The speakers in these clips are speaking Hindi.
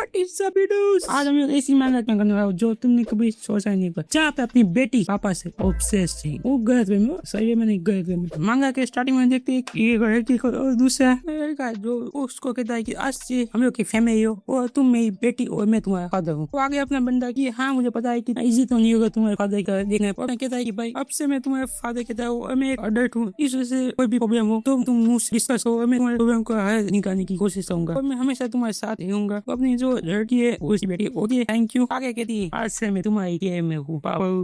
What is up videos. आज हम ऐसी मेहनत में करने वाले हैं जो तुमने कभी सोचा नहीं कर, जहाँ पे अपनी बेटी पापा से ऑब्सेस थी। वो गलत वे में सही में नहीं, गलत वे में मांगा के स्टार्टिंग में देखते हैं कि ये लड़की को और दूसरा लड़का जो उसको कहता है कि आज से हम लोग की फैमिली हो और तुम मेरी बेटी और मैं तुम्हारा फादर हूँ। तो आगे अपना बंदा की हाँ मुझे पता है कि इजी तो नहीं होगा तुम्हारे फादर का देखने पर। मैं कहता है कि भाई अब से मैं तुम्हारे फादर कहता हूँ और मैं एक अडल्ट हूँ, इस वजह से कोई भी प्रॉब्लम हो तो तुम मुझसे डिस्कस हो और मैं तुम्हारे प्रॉब्लम को हल निकालने की कोशिश करूंगा और मैं हमेशा तुम्हारे साथ रहूंगा। तो अपनी जो लड़की है उसकी बेटी ओके थैंक यू आगे कहती है आज से मैं तुम्हारी केयर में हूँ,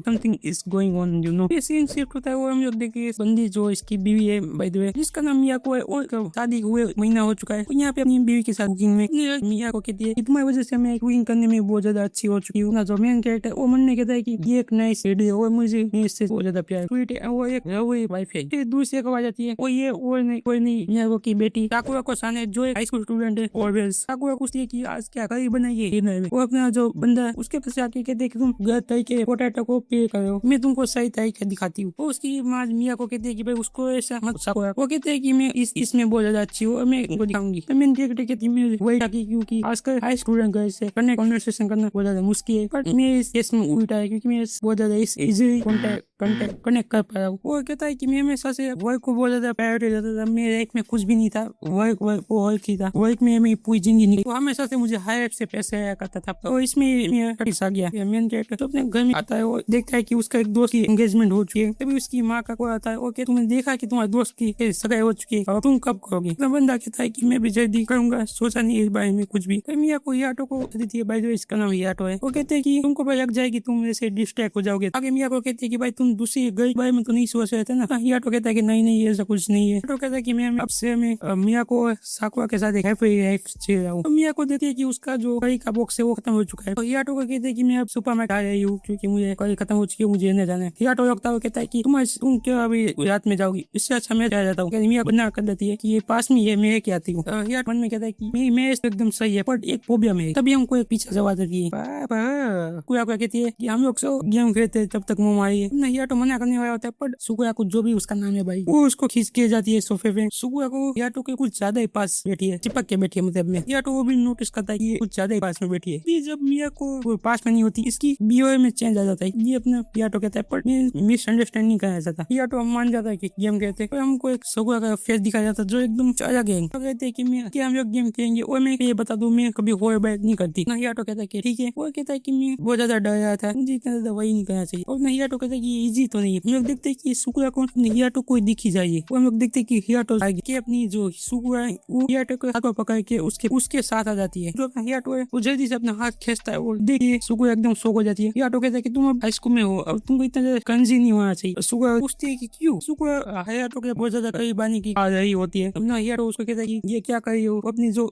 something is going on you know. ये सीन शिफ्ट होता है वो हम लोग देखिए बंदी जो इसकी बीवी है बाय द वे जिसका नाम मियाको है और शादी हुए महीना हो चुका है। तो यहाँ पे अपनी बीवी के साथ कुकिंग में मियाको कहती है कि तुम्हारी वजह से मैं कुकिंग करने में बहुत ज्यादा अच्छी हो चुकी हूँ। जो मेन कैरेक्टर वो मन में कहता है कि ये एक नाइस लेडी है और मुझे इससे बहुत ज्यादा प्यार स्वीट है। वो एक रवई वाइफ है। फिर दूसरे को आ जाती है वो ये और नहीं कोई नहीं मियाको की बेटी साकुरा को साने जो एक हाई स्कूल स्टूडेंट है और साकुरा पूछती है कि आज क्या करी बनाइए डिनर में। वो अपना जो बंदा है उसके पास आके कहते हैं कि तुम गलत तरीके पोटैटो को पे करो, मैं तुमको सही तरीके दिखाती हूँ। उसकी माँ मिया को कहते हैं कि भाई उसको ऐसा मत साकुरा। वो कहते हैं कि मैं इसमें बहुत ज्यादा अच्छी हूँ और मैं इनको दिखाऊंगी। तो मैंने कहती मैं वही ताकि क्योंकि आजकल हाई स्टूडेंट गर्ल से कन्वर्सेशन करना बहुत ज्यादा मुश्किल है पर मैं इस केस में उल्टा है क्योंकि मैं बहुत ज्यादा इजीली कनेक्ट कर पा रहा हूँ। वो कहता है कि मैं हमेशा से वर्क को बहुत ज्यादा प्रायोरिटी देता था। मेरे लाइफ में कुछ भी नहीं था, वर्क ही था। वर्क में मेरी पूरी जिंदगी नहीं। तो हमेशा से मुझे हाई से पैसे आया करता था और इसमें आ गया मेन कैरेक्टर तो अपने घर में आता है और देखता है कि उसका एक दोस्त की एंगेजमेंट हो चुकी है। तभी उसकी माँ का कोई आता है ओके तुमने देखा कि तुम्हारे दोस्त की सगाई हो चुकी है और तुम कब करोगे। तो बंदा कहता है कि मैं भी जल्दी करूंगा, सोचा नहीं इस बारे में कुछ भी। तो मिया को याटो को देती है भाई जो इसका नाम याटो है। वो कहते हैं कि तुमको पता लग जाएगी तुम ऐसे डिस्ट्रैक्ट हो जाओगे। आगे मिया को कहते हैं कि भाई तुम दूसरी गर्ल बारे में तो नहीं सोच रहे थे ना। याटो कहता है कि नहीं ऐसा कुछ नहीं है। याटो कहता है कि मैं अब से मैं मिया को साकुरा के साथ एक हैप्पी लाइफ जी रहा हूँ। मिया को देखते है कि उसका जो करी का बॉक्स है वो खत्म हो चुका है। तो याटो को कहते हैं कि मैं अब सुपर मार्केट आ रही हूँ क्योंकि मुझे करी खत्म हो चुकी है, मुझे नहीं जाना है। याटो लगता है कहता है कि तुम क्या अभी रात में जाओगी, इससे अच्छा मैं जा जाता हूँ। मिया बना कर देती है कि ये पास में ये मैं क्या आती हूँ। याटो मन में कहता है कि मेरी मैच एकदम सही है पर एक प्रॉब्लम है। तभी हमको एक पीछे जवाब देती है कुया कहती है कि हम लोग सब गेम खेलते जब तक मुंह मारी है। याटो मना करने वाला होता है पर सुकुया को जो भी उसका नाम है भाई वो उसको खींच के जाती है सोफे पे। सुकुया को याटो के कुछ ज्यादा ही पास बैठी है, चिपक के बैठी है मतलब में। याटो वो भी नोटिस करता है कि कुछ ज्यादा ही पास में बैठी है। जब मिया को पास में नहीं होती इसकी बिहेवियर में चेंज आ जाता है। ये अपना याटो कहता है पर मिसअंडरस्टैंडिंग करना चाहता है। याटो मान जाता है कि गेम कहते हैं। हमको एक सुकुया का फेस दिखाया जाता है जो एकदम अलग है। तो कहते हैं कि मैं हम लोग गेम खेलेंगे और मैं ये बता दूं मैं कभी हॉरर बैक नहीं करती ना। याटो कहता है कि ठीक है। वो कहता है कि मैं बहुत ज्यादा डर रहा था, मुझे इतना ज्यादा वही नहीं करना चाहिए। और याटो कहता है कि ये इजी तो नहीं है। हम लोग देखते हैं कि सुकुया को हियाटो को दिखी जाइए। हम लोग देखते हैं कि हियाटो आगे अपनी जो सुकुया है वो हियाटो को हाथ पकड़ के उसके साथ आ जाती है। जो अपना हियाटो है वो जल्दी से अपना हाथ खींचता है और देखिए सुकुया एकदम शॉक हो जाती है। हियाटो कहता है कि तुम अब हाई स्कूल में हो और तुमको इतना ज्यादा कंजी नहीं होना चाहिए। सुकुया पूछती है कि क्यों। सुकुया हियाटो के बहुत ज्यादा करीब आने की आ रही होती है। अपना हियाटो उसको कहता है कि ये क्या कर रही हो। अपनी जो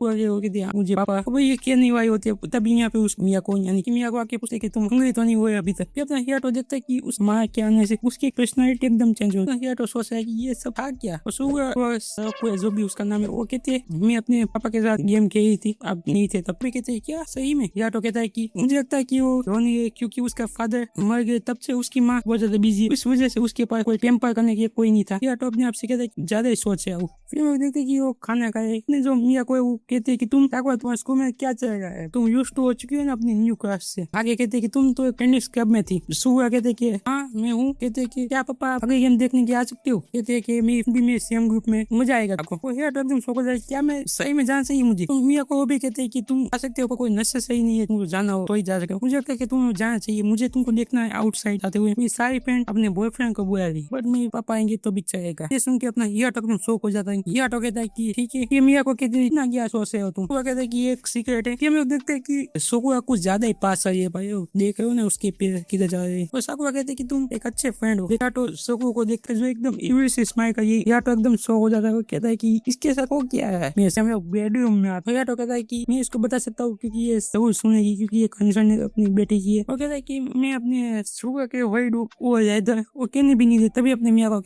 मुझे पापा वो ये क्या नहीं आई होती है। तभी यहाँ पे उस मिया को यानी कि मिया को आके पूछते कि तुम हंगरी तो नहीं हुए अभी तक। अपना हियाटो देखता है कि उस माँ के आने से उसकी पर्सनालिटी एकदम चेंज हो। हियाटो सोचता है कि ये सब था क्या। जो भी उसका नाम है वो कहते हैं मैं अपने पापा के साथ गेम खेली थी, आप नहीं थे तब भी। कहते हैं क्या सही में। हियाटो कहता है कि मुझे लगता है कि वो रोनी है क्योंकि उसका फादर मर गए तब से उसकी माँ बहुत ज्यादा बिजी है, इस वजह से उसके पास कोई टेम्पर करने के कोई नहीं था। हियाटो अपने आप से कहता है कि ज्यादा ही सोच है। फिर वो देखते कि वो खाना खाए। जो मिया को वो कहते हैं कि तुम तुम्हारे स्कूल में क्या चल रहा है, तुम यूज्ड टू हो चुकी हो ना अपनी न्यू क्लास से। आगे कहते कि तुम तो टेनिस क्लब में थी। सुबह कहते कि हाँ मैं हूँ। कहते कि क्या पापा अगर गेम देखने की आ सकते हो। कहते कि मैं सेम ग्रुप में मजा आएगा आपको। एकदम शौक हो जाए क्या मैं सही में जाना चाहिए मुझे। तो मिया को वो भी कहते हैं कि तुम आ सकते हो, कोई नशा सही नहीं है, तुमको जाना हो तो ही जा सकते हो। मुझे लगता है कि तुम्हें जाना चाहिए, मुझे तुमको देखना है आउटसाइड आते हुए। मेरी सारी फ्रेंड अपने बॉयफ्रेंड को बुला रही बट मेरे पापा आएंगे तो भी चलेगा। ये सुन के अपना हियाटो एकदम शौक हो जाता है। हियाटो कहता है कि ठीक है। ये मिया को कहते इतना क्या सोच रहे हो तुम। वो कहता है कि एक सीक्रेट है। हम लोग देखते हैं कि सुकुया कुछ ज्यादा ही पास आई है भाई, देख रहे हो ना उसके पैर किधर जा रहे हैं। और साकुरा कहते हैं कि तुम एक अच्छे फ्रेंड हो। हियाटो सुकुया को देखते जो एकदम इविल से स्माइल कर हियाटो एकदम शौक हो जाता है। वो कहता है कि इसके साथ वो क्या है। मैं बेडरूम में आता। हियाटो कहता है कि मैं इसको बता सकता हूँ क्योंकि ये जरूर सुनेगी क्योंकि ये कंसर्न अपनी बेटी की है। वो कहता है कि मैं अपने सुकुया के वर्ड वो इधर वो कहने भी नहीं दे। तभी अपने मिया को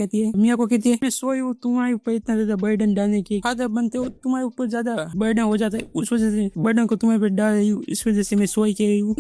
कहती है मैं सोई हूँ तुम्हारे ऊपर इतना ज्यादा बर्डन डालने की। फादर बनते हो तुम्हारे ऊपर ज्यादा बर्डन हो जाता है, उस वजह से बर्डन को तुम्हारे पे डाल रही हूँ, इस वजह से मैं सोई कह रही हूँ।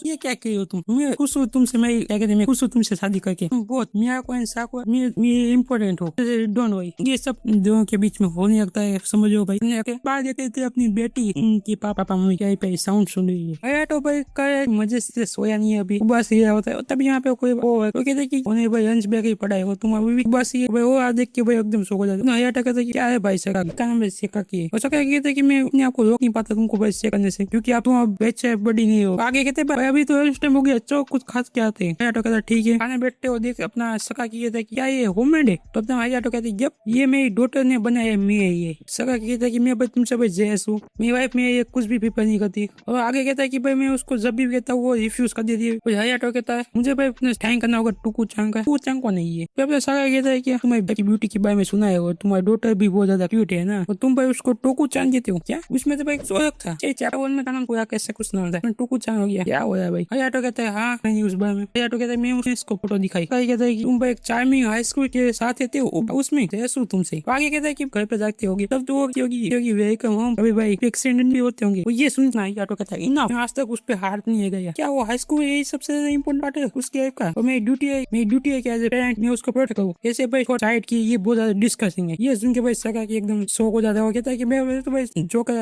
ये क्या कह रही हो तुम। मैं खुश हूँ तुमसे, मैं क्या कहते मैं खुश हूँ तुमसे शादी शादी करके तुम बहुत मियाँ को इंसाफ को मैं इम्पोर्टेंट हो, डोंट वरी। ये सब दोनों के बीच में होने लगता है, समझो भाई। बाहर देखे थे अपनी बेटी की पापा मम्मी क्या पे साउंड सुन रही है। अरे तो भाई करे मजे से सोया नहीं है अभी, बस ये होता है। तभी यहाँ पे कोई वो है तो कहते कि उन्हें भाई हंस बैग ही पढ़ाई हो तुम अभी बस ये भाई वो देख के भाई एकदम सो जाते ना। हयाटो कहते कि क्या है भाई सका क्या नाम है सेका की हो सका कहते कि मैं अपने आपको रोक नहीं पाता तुमको भाई से करने से, क्योंकि आप तुम बच्चे बड़ी नहीं हो। आगे कहते भाई अभी तो लंच टाइम हो गया, चो कुछ खास क्या आते। हयाटो कहता ठीक है, खाने बैठते हो। देख अपना सका की कहता क्या ये होममेड है, तो अपना हयाटो कहते जब ये मेरी डॉटर ने बनाया मैं ये सका कहता है कि मैं भाई तुमसे भाई जेस हूँ, मेरी वाइफ में ये कुछ भी प्रिफर नहीं करती। और आगे कहता है कि भाई मैं उसको जब भी कहता हूँ वो रिफ्यूज कर देती है। हयाटो कहता है मुझे भाई अपने थैंक करना होगा टुकू चांग का, टुकू चांग को नहीं है। फिर अपना सका कहता है कि तुम्हारी ब्यूटी के बारे में सुना है और तुम्हारी डॉटर भी बहुत ज्यादा क्यूट है ना, और तुम भाई उसको टोकू चांद देते हो क्या। उसमें तो भाई सोलक था चावल में नाम पूरा कैसे कुछ नाम था, टोकू चांद हो गया क्या हो रहा है भाई। हयाटो कहता है हाँ नहीं उस बारे में। हयाटो कहता है मैं उसने इसको फोटो दिखाई, कहता है कि तुम भाई एक चार्मिंग हाई स्कूल के साथ रहते हो उसमें जैसू तुमसे। आगे कहता है कि घर पे जाते होगी तब तो होगी वेलकम होम, अभी भाई एक्सीडेंट भी होते होंगे। ये सुनना हयाटो कहता है इनफ, आज तक उस पे हाथ नहीं गया क्या। वो हाई स्कूल यही सबसे ज्यादा इंपॉर्टेंट पार्ट है उसके लाइफ का, और मेरी ड्यूटी है कि एज ए पेरेंट मैं उसको प्रोटेक्ट करूँ। ऐसे भाई साइड की ये बहुत ज्यादा डिस्कसिंग है। ये सुन के भाई सका कि एकदम शौक हो जाता है। वो कहता है कि मैं तो भाई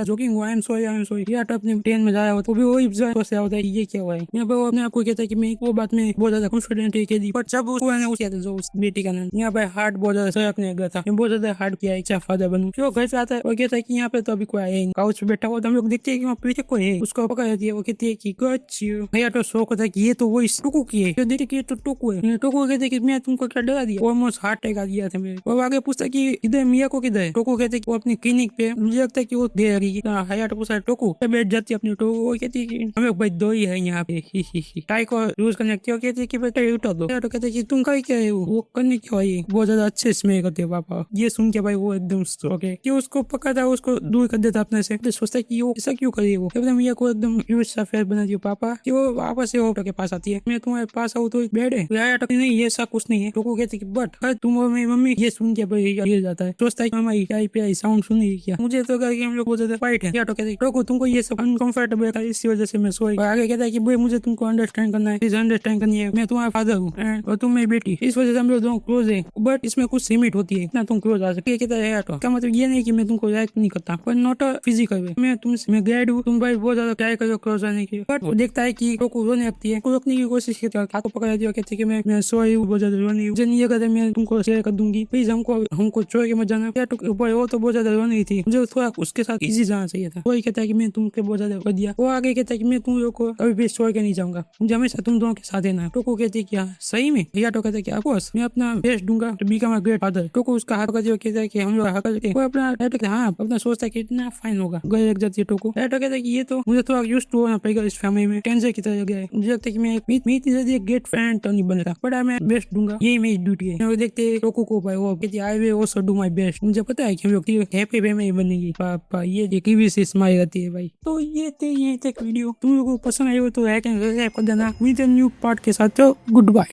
जोकिंग हुआ, आई एम सॉरी यार अपने ट्रेन में जाया हो तो भी वही सोचता होता है ये क्या हुआ है। मैं भाई अपने आपको कहता है कि मैं वो बात में बहुत ज्यादा कॉन्फिडेंट है कि पर जब उस बेटी का नाम यहाँ भाई हार्ट बहुत ज्यादा सरकने लगा था। मैं बहुत ज्यादा हार्ट किया अच्छा फादर बनूं। जो घर से आता है वो कहता है कि यहाँ पे तो अभी कोई आया नहीं, काउच पे बैठा हुआ तो हम लोग देखते हैं कि वहाँ पीछे कोई है, उसको पकड़ लेती है। वो कहती है कि गच भैया तो शौक होता है कि ये तो वो टुकू की है, देखिए कि ये तो टुकू है। टुकू कहते कि मैं तुमको क्या डरा दिया, ऑलमोस्ट हार्ट अटैक आ गया था मेरे। और आगे पूछता कि इधर मिया को किधर है। टोको कहते कि वो अपनी क्लिनिक पे, मुझे लगता है कि वो दे रही है। हयाटो पूछा टोको बैठ जाती है अपनी। टोको वो कहती है कि हम लोग भाई दो ही है यहाँ पे, टाई को यूज करने की। कहती है कि भाई उठा दो। हयाटो कहते कि तुम कहीं क्या है वो करने क्यों आई, बहुत ज्यादा अच्छे स्मेल करते हो पापा। ये सुन के भाई वो एकदम ओके कि उसको पकड़ता है, उसको दूर कर देता अपने से। सोचता है कि वो ऐसा क्यों करे, वो एकदम मिया को एकदम यूज सा फेस बना दिया पापा कि वो वापस से के पास आती है। मैं तुम्हारे पास आऊँ तो बेड है। हयाटो नहीं ये ऐसा कुछ नहीं है। टोको कहते कि बट तुम और मेरी मम्मी। ये सुन के भाई ये जाता है, सोचता है हमारी प्यारी साउंड सुन रही क्या। मुझे तो लगा कि हम लोग बहुत ज्यादा फाइट है। हयाटो कहते टोको तुमको ये सब अनकंफर्टेबल है इसी वजह से मैं सोई। और आगे कहता है कि भाई मुझे तुमको अंडरस्टैंड करना है, अंडरस्टैंड करनी है। मैं तुम्हारा फादर हूँ और तुम मेरी बेटी, इस वजह से हम लोग दोनों क्लोज है, बट इसमें कुछ लिमिट होती है, इतना तुम क्लोज आ सकते। कहता है हयाटो का मतलब ये नहीं कि मैं तुमको लाइक नहीं करता, पर नॉट अ फिजिकल वे। मैं तुमसे मैं ग्लैड हूँ तुम भाई बहुत ज्यादा ट्राई करो क्लोज आने की। बट वो देखता है कि टोको रोने लगती है, रोकने की कोशिश करता है, हाथों पकड़ा दिया। कहते कि मैं सॉरी हूँ बहुत ज्यादा रोनी, मुझे नहीं अगर मैं तुमको शेयर कर दूंगी प्लीज, हमको छोड़ के मत जाना। वो तो बहुत ज्यादा रो नहीं थी, मुझे थोड़ा उसके साथ इजी जाना चाहिए था। वही कहता है कि मैं तुमको बहुत ज्यादा कर दिया। वो आगे कहता है कि मैं तुम लोग को कभी भी छोड़ के नहीं जाऊंगा, मुझे हमेशा तुम दोनों के साथ रहना। टोको कहती है क्या सही में। हयाटो कहता है कि ऑफकोर्स मैं अपना बेस्ट दूंगा to become a great father. टोको उसका हाथ पकड़ कहता है कि हम लोग करके वो अपना हाँ अपना सोचता है कि इतना फाइन होगा। घर लग जाती है टोको। हयाटो कहता है कि ये तो मुझे थोड़ा यूज्ड टू होना पड़ेगा इस फैमिली में, टेंशन की तरह गया है। मुझे लगता है कि मैं इतनी ग्रेट फ्रेंड तो नहीं बनेगा, बट मैं बेस्ट दूंगा, यही मेरी ड्यूटी है। देखते टोको को भाई वो कहती I will also do my best. मुझे पता है कि हम लोग हैप्पी फैमिली बनेगी पापा। ये टीवी से स्माइल आती है भाई। तो ये थे वीडियो, तुम लोगों को पसंद आई हो तो लाइक एंड सब्सक्राइब कर देना। मिलते हैं न्यू पार्ट के साथ, तो गुड बाय।